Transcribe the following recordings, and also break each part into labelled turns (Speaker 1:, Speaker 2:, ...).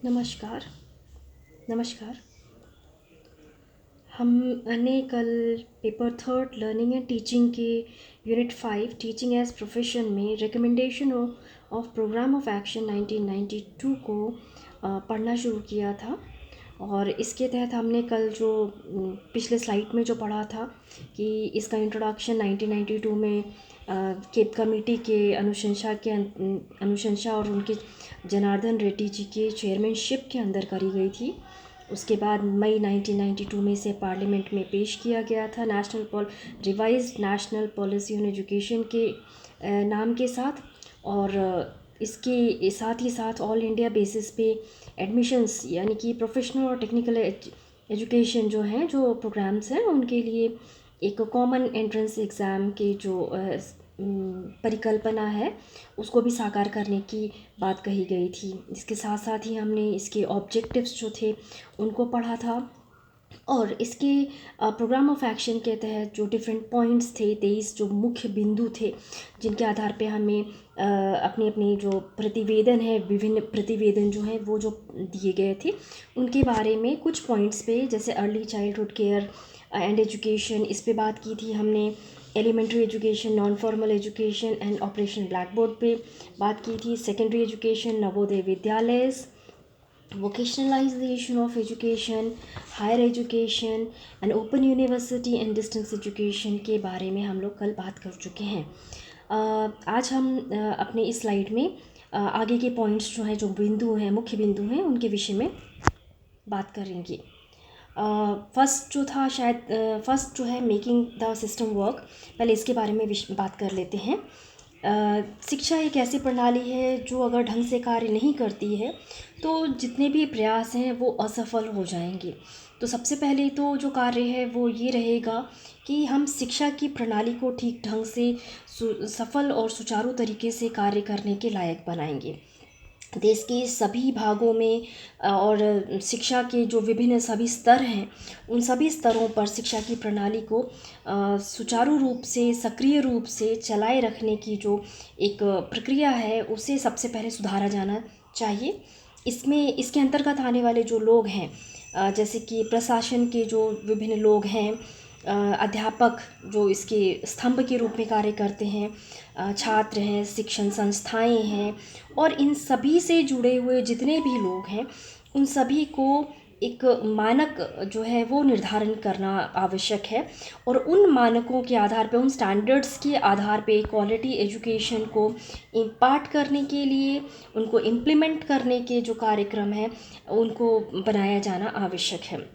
Speaker 1: नमस्कार। नमस्कार। हमने कल paper third learning and teaching के यूनिट 5 टीचिंग एज प्रोफेशन में recommendation of programme of action 1992 को पढ़ना शुरू किया था। और इसके तहत हमने कल जो पिछले स्लाइड में जो पढ़ा था कि इसका इंट्रोडक्शन 1992 में केप कमेटी के अनुशंसा और उनके जनार्दन रेड्डी जी के चेयरमैनशिप के अंदर करी गई थी। उसके बाद मई 1992 में इसे पार्लियामेंट में पेश किया गया था revised national policy on education के नाम के साथ। और इसके साथ ही साथ ऑल इंडिया बेसिस पे एडमिशन्स यानी कि प्रोफेशनल और टेक्निकल एजुकेशन जो हैं, जो प्रोग्राम्स हैं, उनके लिए एक कॉमन एंट्रेंस एग्ज़ाम के जो परिकल्पना है उसको भी साकार करने की बात कही गई थी। इसके साथ साथ ही हमने इसके ऑब्जेक्टिव्स जो थे उनको पढ़ा था। और इसके प्रोग्राम ऑफ एक्शन के तहत जो डिफरेंट पॉइंट्स थे, 23 जो मुख्य बिंदु थे जिनके आधार पे हमें अपनी अपनी जो प्रतिवेदन है, विभिन्न प्रतिवेदन जो हैं वो जो दिए गए थे उनके बारे में कुछ पॉइंट्स पे, जैसे early childhood care and education, इस पे बात की थी हमने। Elementary education, non formal education and operation blackboard पे बात की थी। Secondary education, Navodaya Vidyalaya, vocationalization of education, higher education and open university and distance education के बारे में हम लोग कल बात कर चुके हैं। आज हम अपने इस स्लाइड में आगे के पॉइंट्स जो हैं, जो बिंदु हैं, मुख्य बिंदु हैं, उनके विषय में बात करेंगे। फर्स्ट जो था, शायद फर्स्ट जो है मेकिंग द सिस्टम वर्क, पहले इसके बारे में बात कर लेते हैं। शिक्षा एक ऐसी प्रणाली है जो अगर ढंग से कार्य नहीं करती है तो जितने भी प्रयास हैं वो असफल हो जाएंगे। तो सबसे पहले तो जो कार्य है वो ये रहेगा कि हम शिक्षा की प्रणाली को ठीक ढंग से सफल और सुचारू तरीके से कार्य करने के लायक बनाएंगे। देश के सभी भागों में और शिक्षा के जो विभिन्न सभी स्तर हैं, उन सभी स्तरों पर शिक्षा की प्रणाली को सुचारू रूप से, सक्रिय रूप से चलाए रखने की जो एक प्रक्रिया है उसे सबसे पहले सुधारा जाना चाहिए। इसमें इसके अंतर्गत आने वाले जो लोग हैं, जैसे कि प्रशासन के जो विभिन्न लोग हैं, अध्यापक जो इसके स्तंभ के रूप में कार्य करते हैं, छात्र हैं, शिक्षण संस्थाएं हैं, और इन सभी से जुड़े हुए जितने भी लोग हैं उन सभी को एक मानक जो है वो निर्धारण करना आवश्यक है। और उन मानकों के आधार पे, उन स्टैंडर्ड्स के आधार पे क्वालिटी एजुकेशन को इम्पार्ट करने के लिए, उनको इम्प्लीमेंट करने के जो कार्यक्रम हैं उनको बनाया जाना आवश्यक है।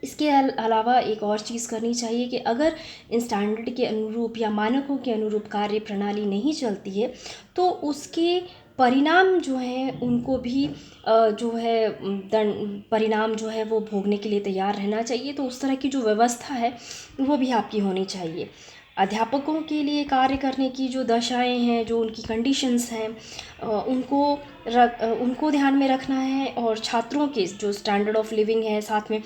Speaker 1: इसके अलावा एक और चीज़ करनी चाहिए कि अगर इन स्टैंडर्ड के अनुरूप या मानकों के अनुरूप कार्य प्रणाली नहीं चलती है तो उसके परिणाम जो हैं उनको भी जो है दंड परिणाम जो है वो भोगने के लिए तैयार रहना चाहिए। तो उस तरह की जो व्यवस्था है वो भी आपकी होनी चाहिए। अध्यापकों के लिए कार्य करने की जो दशाएं हैं, जो उनकी कंडीशंस हैं, उनको ध्यान में रखना है। और छात्रों के जो स्टैंडर्ड ऑफ लिविंग है, साथ में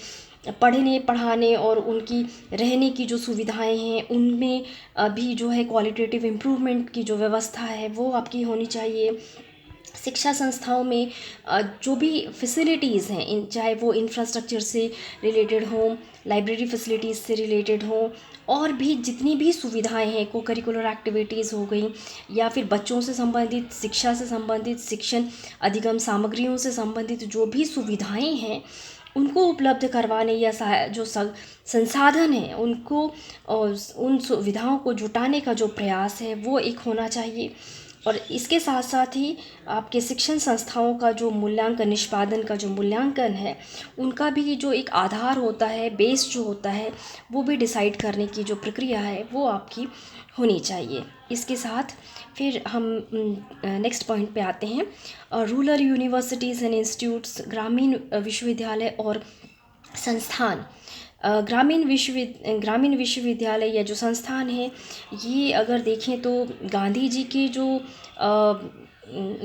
Speaker 1: पढ़ने पढ़ाने और उनकी रहने की जो सुविधाएं हैं उनमें भी जो है क्वालिटेटिव इम्प्रूवमेंट की जो व्यवस्था है वो आपकी होनी चाहिए। शिक्षा संस्थाओं में जो भी फैसिलिटीज़ हैं, चाहे वो इंफ्रास्ट्रक्चर से रिलेटेड हों, लाइब्रेरी फैसिलिटीज़ से रिलेटेड हों, और भी जितनी भी सुविधाएं हैं, को करिकुलर एक्टिविटीज़ हो गई, या फिर बच्चों से संबंधित, शिक्षा से संबंधित, शिक्षण अधिगम सामग्रियों से संबंधित जो भी सुविधाएं हैं उनको उपलब्ध करवाने या जो संसाधन हैं उनको और उन सुविधाओं को जुटाने का जो प्रयास है वो एक होना चाहिए। और इसके साथ साथ ही आपके शिक्षण संस्थाओं का जो मूल्यांकन, निष्पादन का जो मूल्यांकन है, उनका भी जो एक आधार होता है, बेस जो होता है, वो भी डिसाइड करने की जो प्रक्रिया है वो आपकी होनी चाहिए। इसके साथ फिर हम नेक्स्ट पॉइंट पे आते हैं। रूरल यूनिवर्सिटीज़ एंड इंस्टीट्यूट्स, ग्रामीण विश्वविद्यालय और संस्थान। ग्रामीण विश्वविद्यालय या जो संस्थान है, ये अगर देखें तो गांधी जी के जो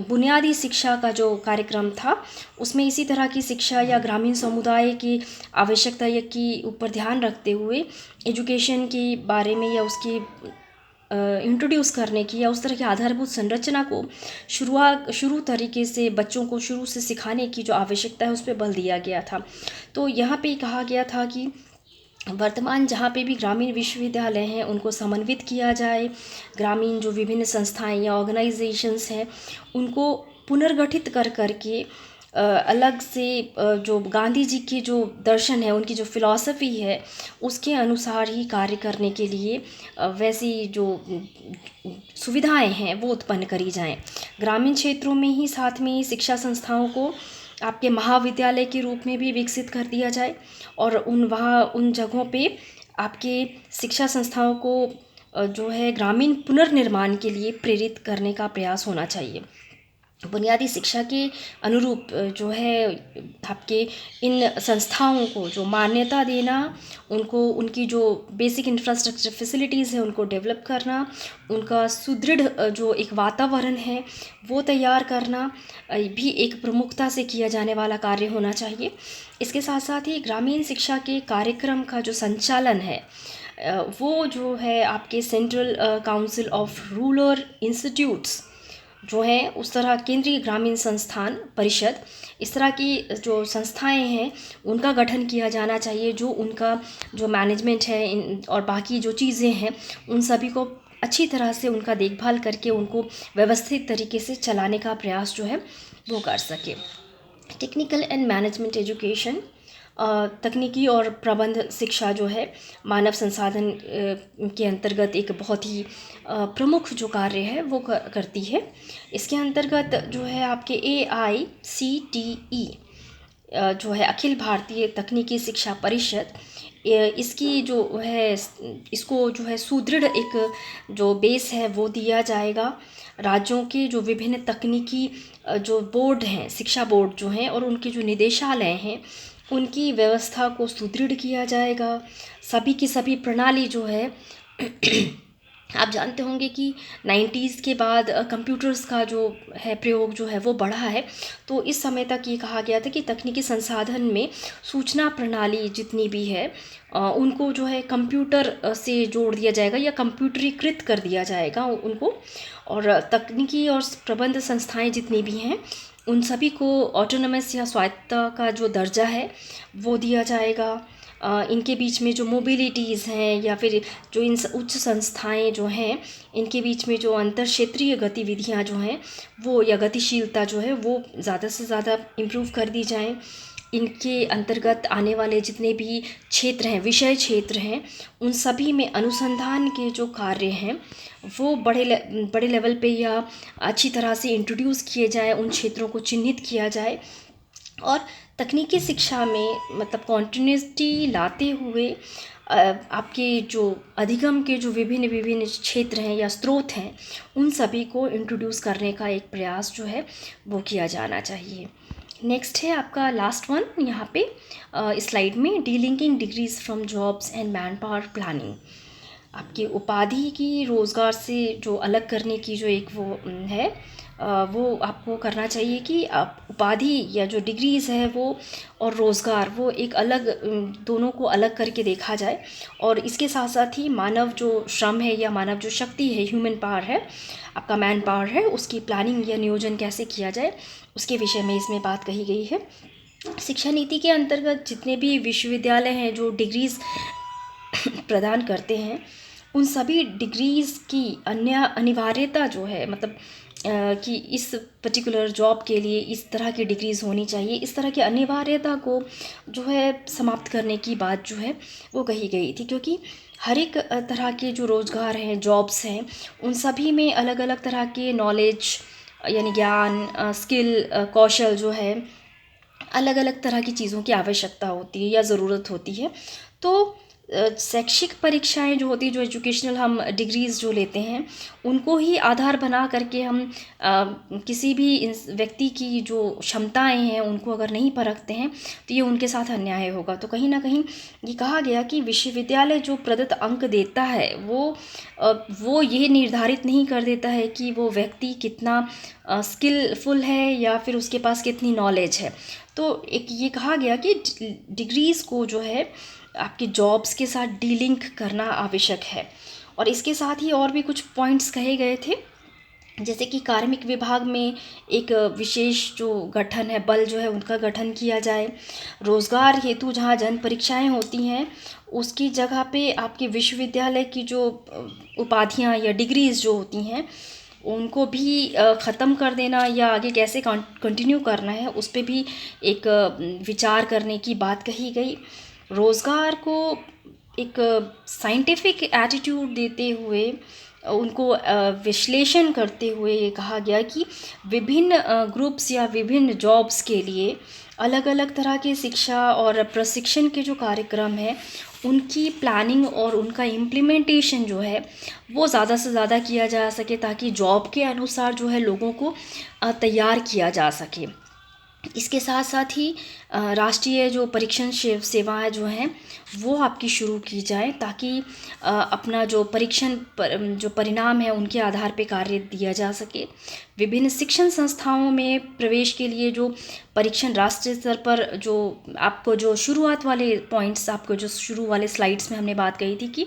Speaker 1: बुनियादी शिक्षा का जो कार्यक्रम था उसमें इसी तरह की शिक्षा या ग्रामीण समुदाय की आवश्यकता या की ऊपर ध्यान रखते हुए एजुकेशन के बारे में या उसकी इंट्रोड्यूस करने की या उस तरह की आधारभूत संरचना को शुरू तरीके से बच्चों को शुरू से सिखाने की जो आवश्यकता है उस पर बल दिया गया था। तो यहाँ पे कहा गया था कि वर्तमान जहाँ पे भी ग्रामीण विश्वविद्यालय हैं उनको समन्वित किया जाए, ग्रामीण जो विभिन्न संस्थाएं या ऑर्गेनाइजेशंस हैं उनको पुनर्गठित कर करके अलग से जो गांधी जी के जो दर्शन है, उनकी जो फिलॉसफी है उसके अनुसार ही कार्य करने के लिए वैसी जो सुविधाएं हैं वो उत्पन्न करी जाएं। ग्रामीण क्षेत्रों में ही साथ में ही शिक्षा संस्थाओं को आपके महाविद्यालय के रूप में भी विकसित कर दिया जाए और उन जगहों पे आपके शिक्षा संस्थाओं को जो है ग्रामीण पुनर्निर्माण के लिए प्रेरित करने का प्रयास होना चाहिए। बुनियादी शिक्षा के अनुरूप जो है आपके इन संस्थाओं को जो मान्यता देना, उनको उनकी जो बेसिक इंफ्रास्ट्रक्चर फैसिलिटीज़ है उनको डेवलप करना, उनका सुदृढ़ जो एक वातावरण है वो तैयार करना भी एक प्रमुखता से किया जाने वाला कार्य होना चाहिए। इसके साथ साथ ही ग्रामीण शिक्षा के कार्यक्रम का जो संचालन है वो जो है आपके central council of rural institutes जो है, उस तरह केंद्रीय ग्रामीण संस्थान परिषद, इस तरह की जो संस्थाएं हैं उनका गठन किया जाना चाहिए, जो उनका जो मैनेजमेंट है और बाकी जो चीज़ें हैं उन सभी को अच्छी तरह से उनका देखभाल करके उनको व्यवस्थित तरीके से चलाने का प्रयास जो है वो कर सके। टेक्निकल एंड मैनेजमेंट एजुकेशन, तकनीकी और प्रबंध शिक्षा जो है मानव संसाधन के अंतर्गत एक बहुत ही प्रमुख जो कार्य है वो करती है। इसके अंतर्गत जो है आपके AICTE जो है अखिल भारतीय तकनीकी शिक्षा परिषद, इसकी जो है इसको जो है सुदृढ़ एक जो बेस है वो दिया जाएगा। राज्यों के जो विभिन्न तकनीकी जो बोर्ड हैं, शिक्षा बोर्ड जो हैं और उनके जो निदेशालय हैं उनकी व्यवस्था को सुदृढ़ किया जाएगा। सभी की सभी प्रणाली जो है आप जानते होंगे कि 90s के बाद कंप्यूटर्स का जो है प्रयोग जो है वो बढ़ा है। तो इस समय तक ये कहा गया था कि तकनीकी संसाधन में सूचना प्रणाली जितनी भी है उनको जो है कंप्यूटर से जोड़ दिया जाएगा या कंप्यूटरीकृत कर दिया जाएगा उनको, और तकनीकी और प्रबंध संस्थाएं जितनी भी हैं उन सभी को ऑटोनमस या स्वायत्तता का जो दर्जा है वो दिया जाएगा। इनके बीच में जो मोबिलिटीज़ हैं या फिर जो इन उच्च संस्थाएं जो हैं इनके बीच में जो अंतर क्षेत्रीय गतिविधियां जो हैं वो या गतिशीलता जो है वो ज़्यादा से ज़्यादा इम्प्रूव कर दी जाएं। इनके अंतर्गत आने वाले जितने भी क्षेत्र हैं, विषय क्षेत्र हैं, उन सभी में अनुसंधान के जो कार्य हैं वो बड़े लेवल पे या अच्छी तरह से इंट्रोड्यूस किए जाएं, उन क्षेत्रों को चिन्हित किया जाए और तकनीकी शिक्षा में मतलब कॉन्टिन्यूटी लाते हुए आपके जो अधिगम के जो विभिन्न क्षेत्र हैं या स्रोत हैं उन सभी को इंट्रोड्यूस करने का एक प्रयास जो है वो किया जाना चाहिए। नेक्स्ट है आपका लास्ट वन यहाँ पे स्लाइड में, delinking degrees from jobs and man power planning. आपकी उपाधि की रोज़गार से जो अलग करने की जो एक वो है वो आपको करना चाहिए कि आप उपाधि या जो डिग्रीज़ है वो और रोज़गार वो एक अलग, दोनों को अलग करके देखा जाए और इसके साथ साथ ही मानव जो श्रम है या मानव जो शक्ति है, ह्यूमन पावर है, आपका मैन पावर है, उसकी प्लानिंग या नियोजन कैसे किया जाए उसके विषय में इसमें बात कही गई है। शिक्षा नीति के अंतर्गत जितने भी विश्वविद्यालय हैं जो डिग्रीज़ प्रदान करते हैं उन सभी डिग्रीज़ की अनिवार्यता जो है मतलब कि इस पर्टिकुलर जॉब के लिए इस तरह की डिग्रीज़ होनी चाहिए, इस तरह की अनिवार्यता को जो है समाप्त करने की बात जो है वो कही गई थी, क्योंकि हर एक तरह के जो रोज़गार हैं, जॉब्स हैं, उन सभी में अलग अलग तरह के नॉलेज यानी ज्ञान, स्किल, कौशल जो है अलग अलग तरह की चीज़ों की आवश्यकता होती है या ज़रूरत होती है। तो शैक्षिक परीक्षाएं जो होती है, जो एजुकेशनल हम डिग्रीज़ जो लेते हैं उनको ही आधार बना करके हम किसी भी व्यक्ति की जो क्षमताएं हैं उनको अगर नहीं परखते हैं तो ये उनके साथ अन्याय होगा। तो कहीं ना कहीं ये कहा गया कि विश्वविद्यालय जो प्रदत्त अंक देता है वो ये निर्धारित नहीं कर देता है कि वो व्यक्ति कितना स्किलफुल है या फिर उसके पास कितनी नॉलेज है। तो एक ये कहा गया कि डिग्रीज़ को जो है आपके जॉब्स के साथ डीलिंक करना आवश्यक है और इसके साथ ही और भी कुछ पॉइंट्स कहे गए थे, जैसे कि कार्मिक विभाग में एक विशेष जो गठन है, बल जो है उनका गठन किया जाए। रोज़गार हेतु जहाँ जन परीक्षाएँ होती हैं उसकी जगह पे आपके विश्वविद्यालय की जो उपाधियाँ या डिग्रीज़ जो होती हैं उनको भी ख़त्म कर देना या आगे कैसे कंटिन्यू करना है उस पे भी एक विचार करने की बात कही गई। रोज़गार को एक साइंटिफिक एटीट्यूड देते हुए उनको विश्लेषण करते हुए ये कहा गया कि विभिन्न ग्रुप्स या विभिन्न जॉब्स के लिए अलग अलग तरह के शिक्षा और प्रशिक्षण के जो कार्यक्रम हैं उनकी प्लानिंग और उनका इम्प्लीमेंटेशन जो है वो ज़्यादा से ज़्यादा किया जा सके, ताकि जॉब के अनुसार जो है लोगों को तैयार किया जा सके। इसके साथ साथ ही राष्ट्रीय जो परीक्षण सेवाएं जो हैं वो आपकी शुरू की जाए, ताकि अपना जो जो परिणाम है उनके आधार पे कार्य दिया जा सके। विभिन्न शिक्षण संस्थाओं में प्रवेश के लिए जो परीक्षण राष्ट्रीय स्तर पर जो आपको जो शुरुआत वाले पॉइंट्स, आपको जो शुरू वाले स्लाइड्स में हमने बात कही थी कि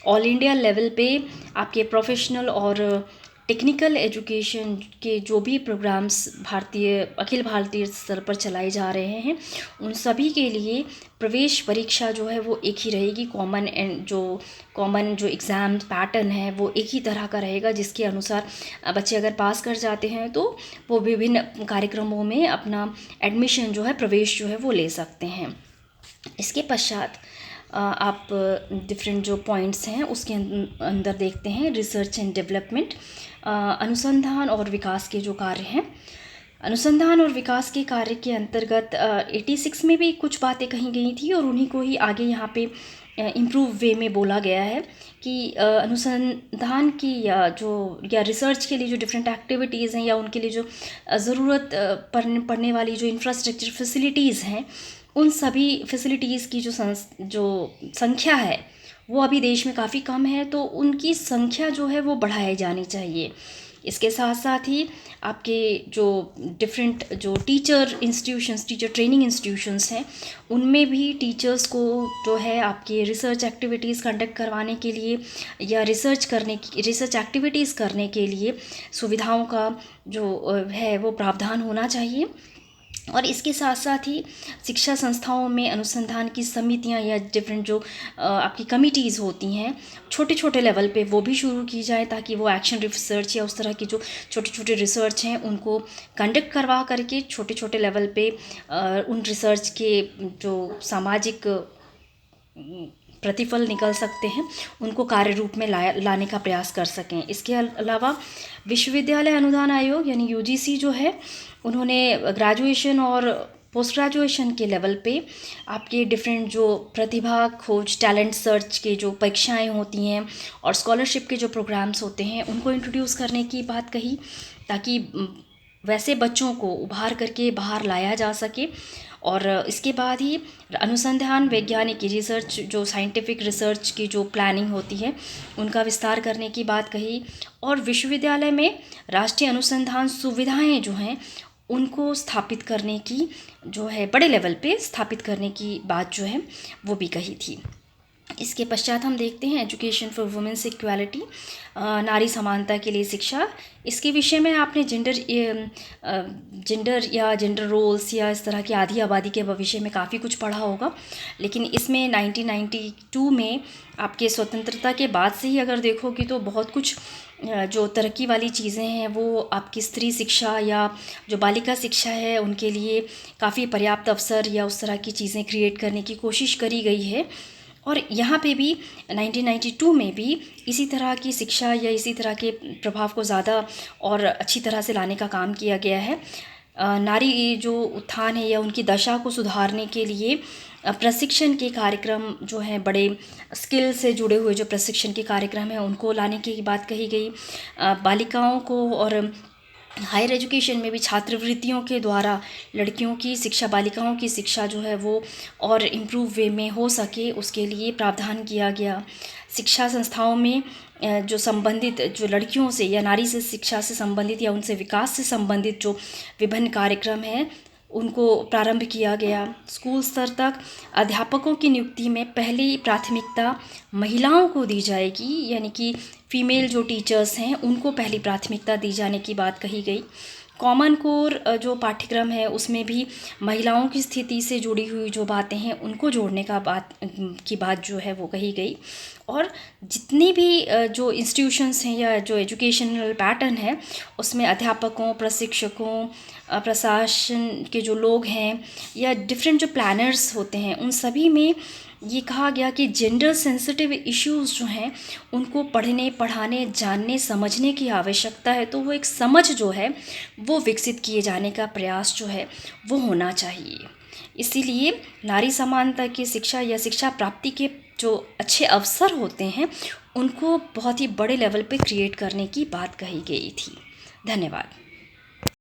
Speaker 1: ऑल इंडिया लेवल पे आपके प्रोफेशनल और टेक्निकल एजुकेशन के जो भी प्रोग्राम्स अखिल भारतीय स्तर पर चलाए जा रहे हैं उन सभी के लिए प्रवेश परीक्षा जो है वो एक ही रहेगी। कॉमन जो एग्ज़ाम पैटर्न है वो एक ही तरह का रहेगा, जिसके अनुसार बच्चे अगर पास कर जाते हैं तो वो विभिन्न कार्यक्रमों में अपना एडमिशन जो है, प्रवेश जो है वो ले सकते हैं। इसके पश्चात आप डिफरेंट जो पॉइंट्स हैं उसके अंदर देखते हैं रिसर्च एंड डेवलपमेंट, अनुसंधान और विकास के जो कार्य हैं। अनुसंधान और विकास के कार्य के अंतर्गत 86 में भी कुछ बातें कही गई थी और उन्हीं को ही आगे यहाँ पे इम्प्रूव वे में बोला गया है कि अनुसंधान की या रिसर्च के लिए जो डिफरेंट एक्टिविटीज़ हैं या उनके लिए जो ज़रूरत पड़ने वाली जो इंफ्रास्ट्रक्चर फैसिलिटीज़ हैं उन सभी फैसिलिटीज़ की जो संख्या है वो अभी देश में काफ़ी कम है, तो उनकी संख्या जो है वो बढ़ाई जानी चाहिए। इसके साथ साथ ही आपके जो डिफरेंट जो टीचर ट्रेनिंग इंस्टीट्यूशंस हैं उनमें भी टीचर्स को जो है आपके रिसर्च एक्टिविटीज़ कंडक्ट करवाने के लिए या रिसर्च एक्टिविटीज़ करने के लिए सुविधाओं का जो है वो प्रावधान होना चाहिए। और इसके साथ साथ ही शिक्षा संस्थाओं में अनुसंधान की समितियां या डिफरेंट जो आपकी कमिटीज़ होती हैं छोटे छोटे लेवल पे वो भी शुरू की जाए, ताकि वो एक्शन रिसर्च या उस तरह की जो छोटे छोटे रिसर्च हैं उनको कंडक्ट करवा करके छोटे छोटे लेवल पे उन रिसर्च के जो सामाजिक प्रतिफल निकल सकते हैं उनको कार्य रूप में लाने का प्रयास कर सकें। इसके अलावा विश्वविद्यालय अनुदान आयोग यानी यूजीसी जो है उन्होंने ग्रेजुएशन और पोस्ट ग्रेजुएशन के लेवल पे आपके डिफरेंट जो प्रतिभा खोज टैलेंट सर्च के जो परीक्षाएं होती हैं और स्कॉलरशिप के जो प्रोग्राम्स होते हैं उनको इंट्रोड्यूस करने की बात कही, ताकि वैसे बच्चों को उभार करके बाहर लाया जा सके। और इसके बाद ही अनुसंधान वैज्ञानिक रिसर्च जो साइंटिफिक रिसर्च की जो प्लानिंग होती है उनका विस्तार करने की बात कही, और विश्वविद्यालय में राष्ट्रीय अनुसंधान सुविधाएं जो हैं उनको स्थापित करने की जो है बड़े लेवल पे स्थापित करने की बात जो है वो भी कही थी। इसके पश्चात हम देखते हैं एजुकेशन फॉर वुमेन्स इक्वालिटी, नारी समानता के लिए शिक्षा। इसके विषय में आपने जेंडर रोल्स या इस तरह की आधी आबादी के विषय में काफ़ी कुछ पढ़ा होगा, लेकिन इसमें 1992 में आपके स्वतंत्रता के बाद से ही अगर देखोगे तो बहुत कुछ जो तरक्की वाली चीज़ें हैं वो आपकी स्त्री शिक्षा या जो बालिका शिक्षा है उनके लिए काफ़ी पर्याप्त अवसर या उस तरह की चीज़ें क्रिएट करने की कोशिश करी गई है। और यहाँ पे भी 1992 में भी इसी तरह की शिक्षा या इसी तरह के प्रभाव को ज़्यादा और अच्छी तरह से लाने का काम किया गया है। नारी जो उत्थान है या उनकी दशा को सुधारने के लिए प्रशिक्षण के कार्यक्रम जो हैं, बड़े स्किल से जुड़े हुए जो प्रशिक्षण के कार्यक्रम हैं उनको लाने की बात कही गई। बालिकाओं को और हायर एजुकेशन में भी छात्रवृत्तियों के द्वारा लड़कियों की शिक्षा, बालिकाओं की शिक्षा जो है वो और इम्प्रूव वे में हो सके उसके लिए प्रावधान किया गया। शिक्षा संस्थाओं में जो संबंधित जो लड़कियों से या नारी से शिक्षा से संबंधित या उनसे विकास से संबंधित जो विभिन्न कार्यक्रम हैं उनको प्रारंभ किया गया। स्कूल स्तर तक अध्यापकों की नियुक्ति में पहली प्राथमिकता महिलाओं को दी जाएगी, यानी कि फीमेल जो टीचर्स हैं उनको पहली प्राथमिकता दी जाने की बात कही गई। कॉमन कोर जो पाठ्यक्रम है उसमें भी महिलाओं की स्थिति से जुड़ी हुई जो बातें हैं उनको जोड़ने की बात जो है वो कही गई। और जितनी भी जो इंस्टीट्यूशंस हैं या जो एजुकेशनल पैटर्न है उसमें अध्यापकों, प्रशिक्षकों, प्रशासन के जो लोग हैं या डिफरेंट जो प्लानर्स होते हैं उन सभी में ये कहा गया कि जेंडर सेंसिटिव इश्यूज़ जो हैं उनको पढ़ने, पढ़ाने, जानने, समझने की आवश्यकता है। तो वो एक समझ जो है वो विकसित किए जाने का प्रयास जो है वो होना चाहिए। इसीलिए नारी समानता की शिक्षा या शिक्षा प्राप्ति के जो अच्छे अवसर होते हैं उनको बहुत ही बड़े लेवल पे क्रिएट करने की बात कही गई थी। धन्यवाद।